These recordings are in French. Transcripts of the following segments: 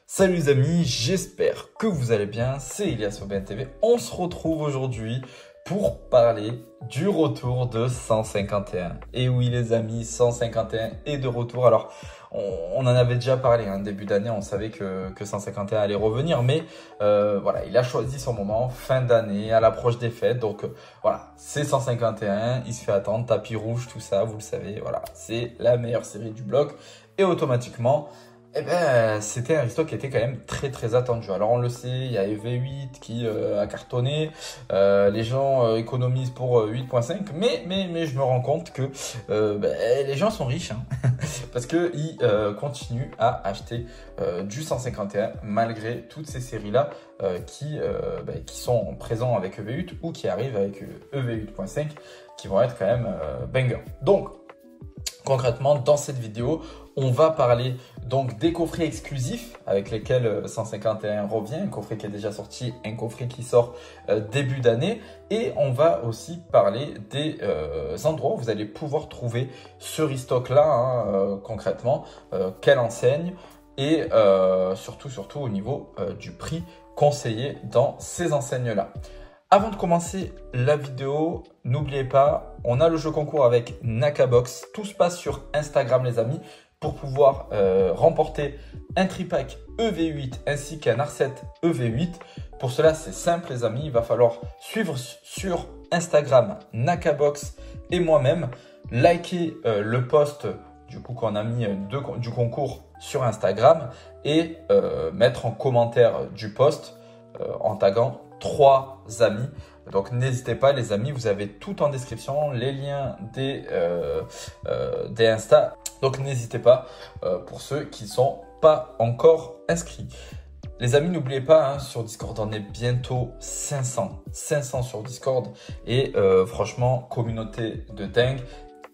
Salut les amis, j'espère que vous allez bien, c'est Elias sur BNTV. On se retrouve aujourd'hui pour parler du retour de 151. Et oui les amis, 151 est de retour. Alors, on en avait déjà parlé, début d'année, on savait que 151 allait revenir. Mais voilà, il a choisi son moment, fin d'année, à l'approche des fêtes. Donc voilà, c'est 151, il se fait attendre, tapis rouge, tout ça, vous le savez. Voilà, c'est la meilleure série du bloc. Et automatiquement, c'était un restock qui était quand même très attendu. Alors on le sait, il y a EV8 qui a cartonné, les gens économisent pour 8.5, mais je me rends compte que les gens sont riches, parce qu'ils continuent à acheter du 151 malgré toutes ces séries-là qui sont présents avec EV8 ou qui arrivent avec EV8.5 qui vont être quand même banger. Donc, concrètement, dans cette vidéo, on va parler donc des coffrets exclusifs avec lesquels 151 revient, un coffret qui est déjà sorti, un coffret qui sort début d'année, et on va aussi parler des endroits où vous allez pouvoir trouver ce restock là, concrètement, quelle enseigne, et surtout au niveau du prix conseillé dans ces enseignes là. Avant de commencer la vidéo, n'oubliez pas, on a le jeu concours avec Nakabox. Tout se passe sur Instagram les amis pour pouvoir remporter un tripack EV8 ainsi qu'un R7 EV8. Pour cela, c'est simple les amis, il va falloir suivre sur Instagram Nakabox et moi-même, liker le post du coup qu'on a mis du concours sur Instagram et mettre en commentaire du post en taguant 3 amis. Donc n'hésitez pas les amis, vous avez tout en description, les liens des Insta. Donc n'hésitez pas pour ceux qui ne sont pas encore inscrits. Les amis, n'oubliez pas, sur Discord, on est bientôt 500 sur Discord. Et franchement, communauté de dingue.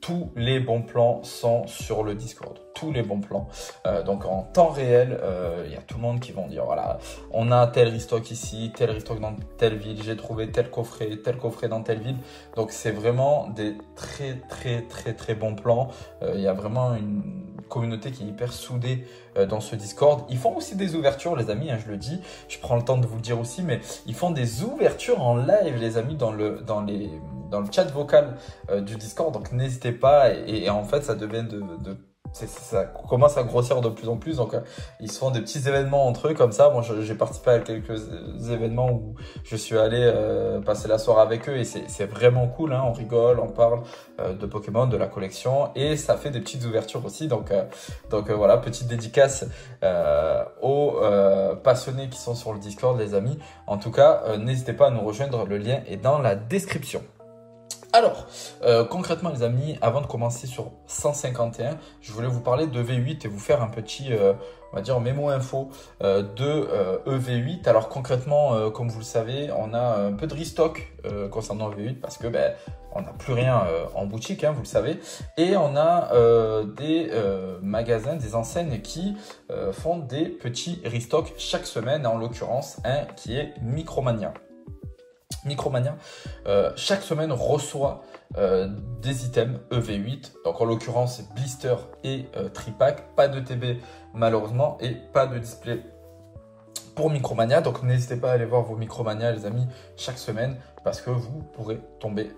Tous les bons plans sont sur le Discord. Tous les bons plans. Donc en temps réel, il y a tout le monde qui vont dire voilà, on a tel restock ici, tel restock dans telle ville, j'ai trouvé tel coffret dans telle ville. Donc c'est vraiment des très bons plans. Il y a vraiment une communauté qui est hyper soudée dans ce Discord. Ils font aussi des ouvertures les amis, je le dis, je prends le temps de vous le dire aussi, mais ils font des ouvertures en live les amis dans le chat vocal du Discord. Donc n'hésitez pas et en fait ça devient ça commence à grossir de plus en plus, donc ils se font des petits événements entre eux comme ça. Moi j'ai participé à quelques événements où je suis allé passer la soirée avec eux et c'est vraiment cool, on rigole, on parle de Pokémon, de la collection et ça fait des petites ouvertures aussi. Donc voilà, petite dédicace aux passionnés qui sont sur le Discord les amis. En tout cas, n'hésitez pas à nous rejoindre, le lien est dans la description. Alors, concrètement les amis, avant de commencer sur 151, je voulais vous parler de V8 et vous faire un petit, on va dire, mémo info de EV8. Alors concrètement, comme vous le savez, on a un peu de restock concernant EV8 parce que on n'a plus rien en boutique, vous le savez. Et on a des magasins, des enseignes qui font des petits restocks chaque semaine, en l'occurrence un qui est Micromania. Micromania, chaque semaine reçoit des items EV8, donc en l'occurrence blister et tripack, pas de TB malheureusement et pas de display pour Micromania. Donc n'hésitez pas à aller voir vos Micromania les amis chaque semaine parce que vous pourrez tomber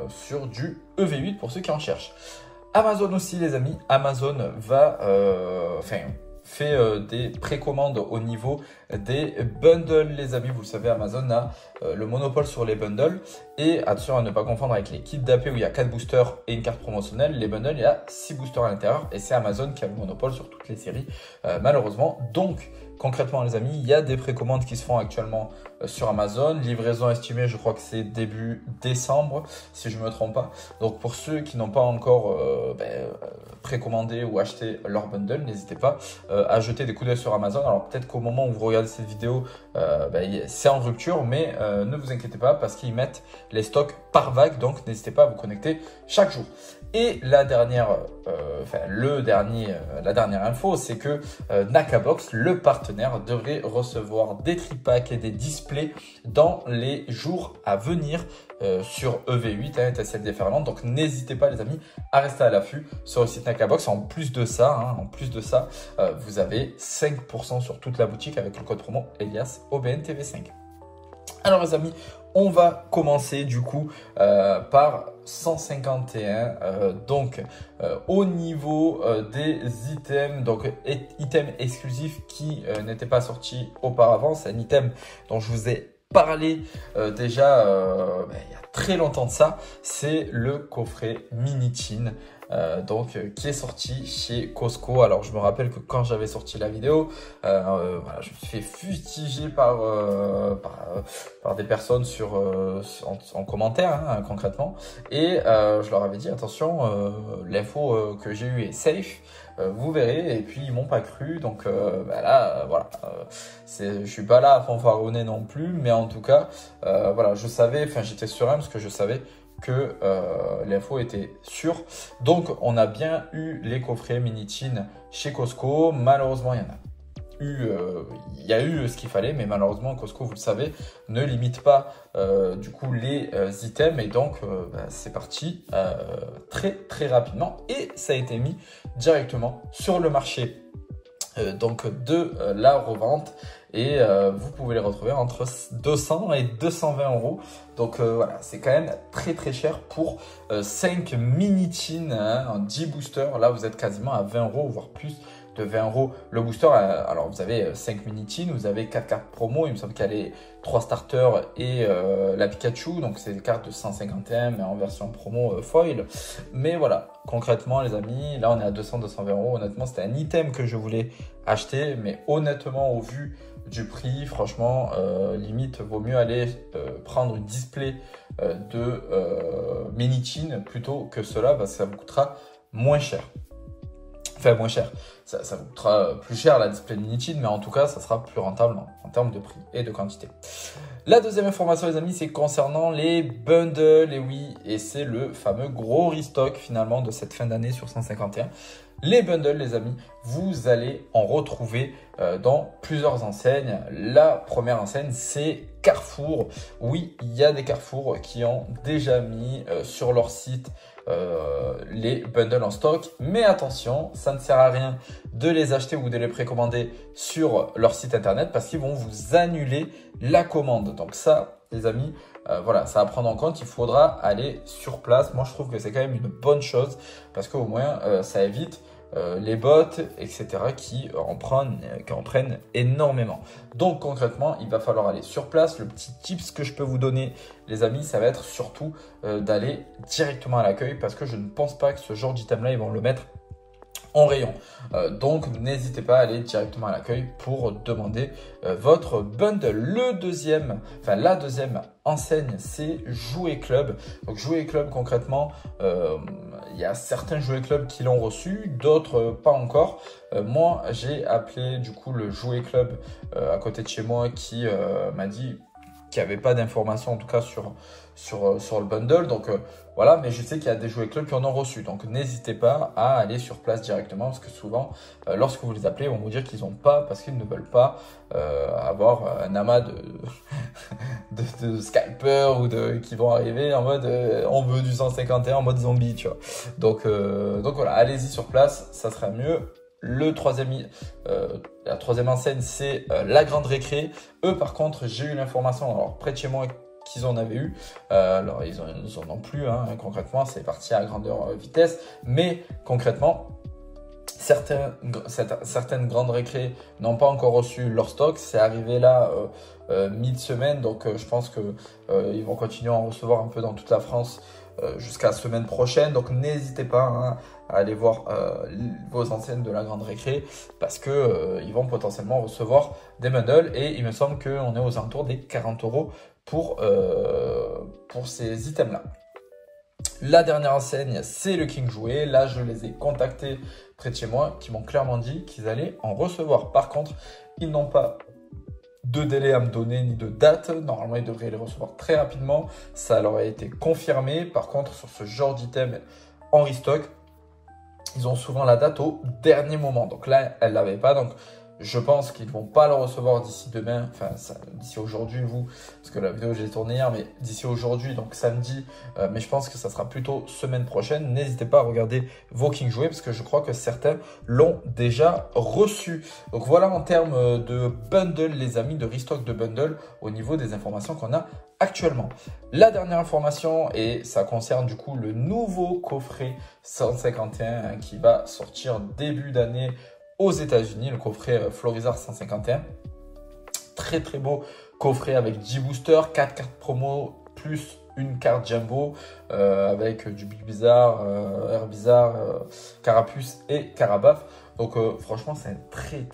sur du EV8 pour ceux qui en cherchent. Amazon aussi les amis, Amazon va fait des précommandes au niveau des bundles les amis. Vous le savez, Amazon a le monopole sur les bundles et attention à ne pas confondre avec les kits d'AP où il y a 4 boosters et une carte promotionnelle. Les bundles, il y a 6 boosters à l'intérieur et c'est Amazon qui a le monopole sur toutes les séries malheureusement. Donc concrètement les amis, il y a des précommandes qui se font actuellement sur Amazon. Livraison estimée, je crois que c'est début décembre si je ne me trompe pas. Donc pour ceux qui n'ont pas encore précommandé ou acheté leur bundle, n'hésitez pas à jeter des coups d'œil sur Amazon. Alors peut-être qu'au moment où vous regardez cette vidéo, c'est en rupture, mais ne vous inquiétez pas parce qu'ils mettent les stocks par vague, donc n'hésitez pas à vous connecter chaque jour. Et la dernière, la dernière info, c'est que Nakabox, le partenaire, devrait recevoir des tripacks et des displays dans les jours à venir sur EV8, TCL déferlante. Donc n'hésitez pas les amis à rester à l'affût sur le site Nakabox. En plus de ça, vous avez 5% sur toute la boutique avec le code promo Elias OBNTV5. Alors les amis, on va commencer du coup par 151, au niveau des items, donc items exclusifs qui n'étaient pas sortis auparavant. C'est un item dont je vous ai parlé déjà il y a très longtemps de ça, c'est le coffret Minitin. Qui est sorti chez Costco. Alors je me rappelle que quand j'avais sorti la vidéo, je me suis fait fustiger par des personnes en commentaire concrètement, et je leur avais dit attention, l'info que j'ai eue est safe, vous verrez, et puis ils m'ont pas cru, donc je suis pas là à fanfaronner non plus, mais en tout cas je savais, j'étais serein parce que je savais que l'info était sûre. Donc on a bien eu les coffrets Minitin chez Costco. Malheureusement il y a eu ce qu'il fallait, mais malheureusement Costco, vous le savez, ne limite pas les items, et donc c'est parti très très rapidement, et ça a été mis directement sur le marché de la revente, et vous pouvez les retrouver entre 200 et 220 euros. Donc c'est quand même très très cher pour 5 Minitin, en 10 boosters. Là vous êtes quasiment à 20 euros, voire plus de 20 euros le booster. Alors vous avez 5 Minitin, vous avez 4 cartes promo, il me semble qu'il y a les 3 starters et la Pikachu, donc c'est des cartes de 151 mais en version promo foil. Mais voilà, concrètement les amis, là on est à 200-220 euros. Honnêtement c'était un item que je voulais acheter, mais honnêtement au vu du prix, franchement limite vaut mieux aller prendre une display de Minitin plutôt que cela, parce que ça vous coûtera moins cher. Enfin moins cher, ça vous coûtera plus cher la display Minitin, mais en tout cas ça sera plus rentable en termes de prix et de quantité. La deuxième information les amis, c'est concernant les bundles, et oui, et c'est le fameux gros restock finalement de cette fin d'année sur 151. Les bundles les amis, vous allez en retrouver dans plusieurs enseignes. La première enseigne c'est Carrefour. Oui, il y a des Carrefour qui ont déjà mis sur leur site les bundles en stock, mais attention, ça ne sert à rien de les acheter ou de les précommander sur leur site internet, parce qu'ils vont vous annuler la commande. Donc ça les amis, ça à prendre en compte, il faudra aller sur place. Moi je trouve que c'est quand même une bonne chose, parce qu'au moins ça évite les bots, etc. qui en prennent énormément. Donc concrètement, il va falloir aller sur place. Le petit tips que je peux vous donner les amis, ça va être surtout d'aller directement à l'accueil, parce que je ne pense pas que ce genre d'item là, ils vont le mettre en rayon. Donc n'hésitez pas à aller directement à l'accueil pour demander votre bundle. La deuxième enseigne, c'est Jouet Club. Donc Jouet Club, concrètement, il y a certains Jouet Club qui l'ont reçu, d'autres pas encore. Moi j'ai appelé du coup le Jouet Club à côté de chez moi, qui m'a dit qu'il n'y avait pas d'informations en tout cas sur le bundle. Donc mais je sais qu'il y a des Jouet Club qui en ont reçu. Donc n'hésitez pas à aller sur place directement, parce que souvent lorsque vous les appelez, ils vont vous dire qu'ils n'ont pas, parce qu'ils ne veulent pas avoir un amas de scalpers qui vont arriver en mode on veut du 151 en mode zombie, tu vois. Donc voilà, allez-y sur place, ça sera mieux. La troisième enseigne, c'est la Grande Récré. Eux, par contre, j'ai eu l'information, alors près de chez moi, qu'ils en avaient eu. Alors, ils en ont plus, concrètement, c'est parti à grandeur vitesse. Mais concrètement, certaines grandes récré n'ont pas encore reçu leur stock. C'est arrivé là mi-semaine, donc je pense que ils vont continuer à en recevoir un peu dans toute la France jusqu'à la semaine prochaine. Donc n'hésitez pas à aller voir vos enseignes de la grande récré, parce que ils vont potentiellement recevoir des bundles, et il me semble qu'on est aux alentours des 40 euros pour ces items là. La dernière enseigne, c'est le King Jouet. Là, je les ai contactés près de chez moi, qui m'ont clairement dit qu'ils allaient en recevoir. Par contre, ils n'ont pas de délai à me donner ni de date. Normalement, ils devraient les recevoir très rapidement. Ça leur a été confirmé. Par contre, sur ce genre d'item en restock, ils ont souvent la date au dernier moment. Donc là, elle ne l'avait pas. Donc, je pense qu'ils ne vont pas le recevoir d'ici demain, enfin d'ici aujourd'hui parce que la vidéo je l'ai tournée hier, mais d'ici aujourd'hui, donc samedi, mais je pense que ça sera plutôt semaine prochaine. N'hésitez pas à regarder vos King Jouets parce que je crois que certains l'ont déjà reçu. Donc voilà en termes de bundle les amis, de restock de bundle au niveau des informations qu'on a actuellement. La dernière information, et ça concerne du coup le nouveau coffret 151 qui va sortir début d'année aux États-Unis, le coffret Florizard 151. Très très beau coffret avec 10 boosters, 4 cartes promo plus une carte jumbo avec du Big Bizarre, Air Bizarre, Carapuce et Carabaf. Donc franchement, c'est un très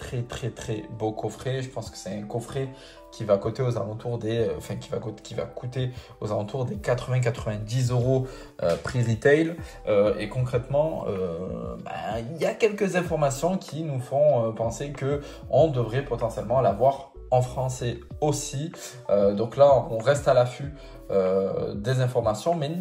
beau coffret. Je pense que c'est un coffret qui va coûter aux alentours des, qui va coûter aux alentours des 80-90 € prix retail. Et concrètement, il y a quelques informations qui nous font penser que on devrait potentiellement l'avoir en français aussi. Donc là, on reste à l'affût des informations, mais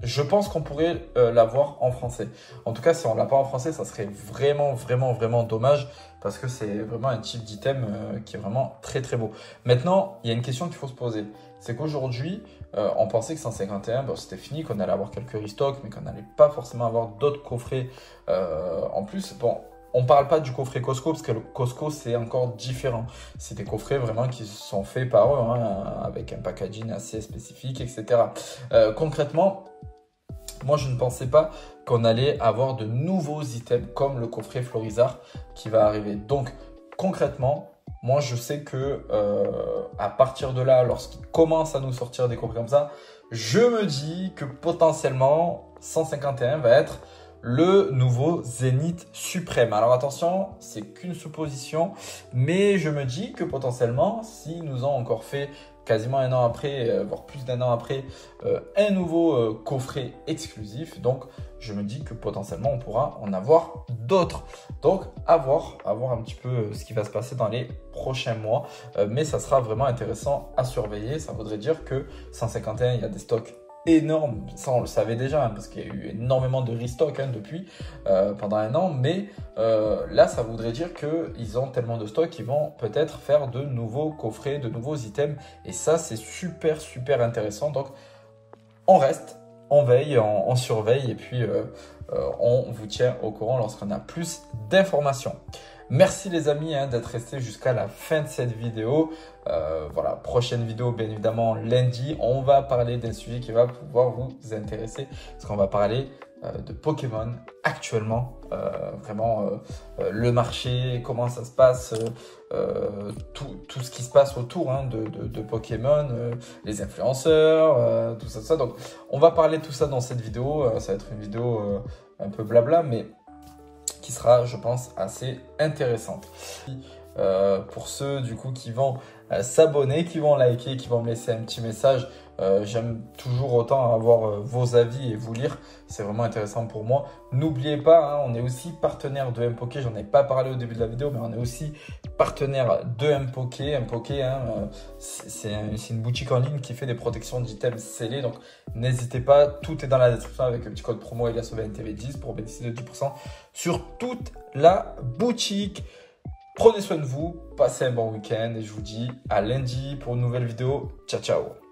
je pense qu'on pourrait l'avoir en français. En tout cas, si on ne l'a pas en français, ça serait vraiment dommage parce que c'est vraiment un type d'item qui est vraiment très beau. Maintenant, il y a une question qu'il faut se poser. C'est qu'aujourd'hui, on pensait que 151, c'était fini, qu'on allait avoir quelques restocks, mais qu'on n'allait pas forcément avoir d'autres coffrets en plus. Bon, on ne parle pas du coffret Costco parce que le Costco, c'est encore différent. C'est des coffrets vraiment qui sont faits par eux, avec un packaging assez spécifique, etc. Concrètement, moi, je ne pensais pas qu'on allait avoir de nouveaux items comme le coffret Florizard qui va arriver. Donc, concrètement, moi, je sais que à partir de là, lorsqu'ils commencent à nous sortir des coffrets comme ça, je me dis que potentiellement, 151 va être le nouveau Zénith suprême. Alors attention, c'est qu'une supposition, mais je me dis que potentiellement, s'ils nous ont encore fait quasiment un an après, voire plus d'un an après, un nouveau coffret exclusif. Donc, je me dis que potentiellement, on pourra en avoir d'autres. Donc, à voir un petit peu ce qui va se passer dans les prochains mois. Mais ça sera vraiment intéressant à surveiller. Ça voudrait dire que 151, il y a des stocks énorme, ça on le savait déjà parce qu'il y a eu énormément de restock depuis pendant un an, mais là ça voudrait dire qu'ils ont tellement de stock qu'ils vont peut-être faire de nouveaux coffrets, de nouveaux items, et ça c'est super intéressant. Donc on reste, on veille, on surveille, et puis on vous tient au courant lorsqu'on a plus d'informations. Merci les amis d'être restés jusqu'à la fin de cette vidéo. Voilà, prochaine vidéo bien évidemment lundi. On va parler d'un sujet qui va pouvoir vous intéresser. Parce qu'on va parler de Pokémon actuellement. Vraiment le marché, comment ça se passe, tout ce qui se passe autour de Pokémon, les influenceurs, tout ça. Donc on va parler de tout ça dans cette vidéo. Ça va être une vidéo un peu blabla, mais qui sera, je pense, assez intéressante. Pour ceux du coup qui vont s'abonner, qui vont liker, qui vont me laisser un petit message, j'aime toujours autant avoir vos avis et vous lire, c'est vraiment intéressant pour moi. N'oubliez pas, on est aussi partenaire de Mpoké, j'en ai pas parlé au début de la vidéo, mais on est aussi partenaire de Mpoké. Mpoké, c'est une boutique en ligne qui fait des protections d'items scellés, donc n'hésitez pas, tout est dans la description avec le petit code promo EliasOVNTV10 pour bénéficier de 10% sur toute la boutique. Prenez soin de vous, passez un bon week-end et je vous dis à lundi pour une nouvelle vidéo. Ciao, ciao!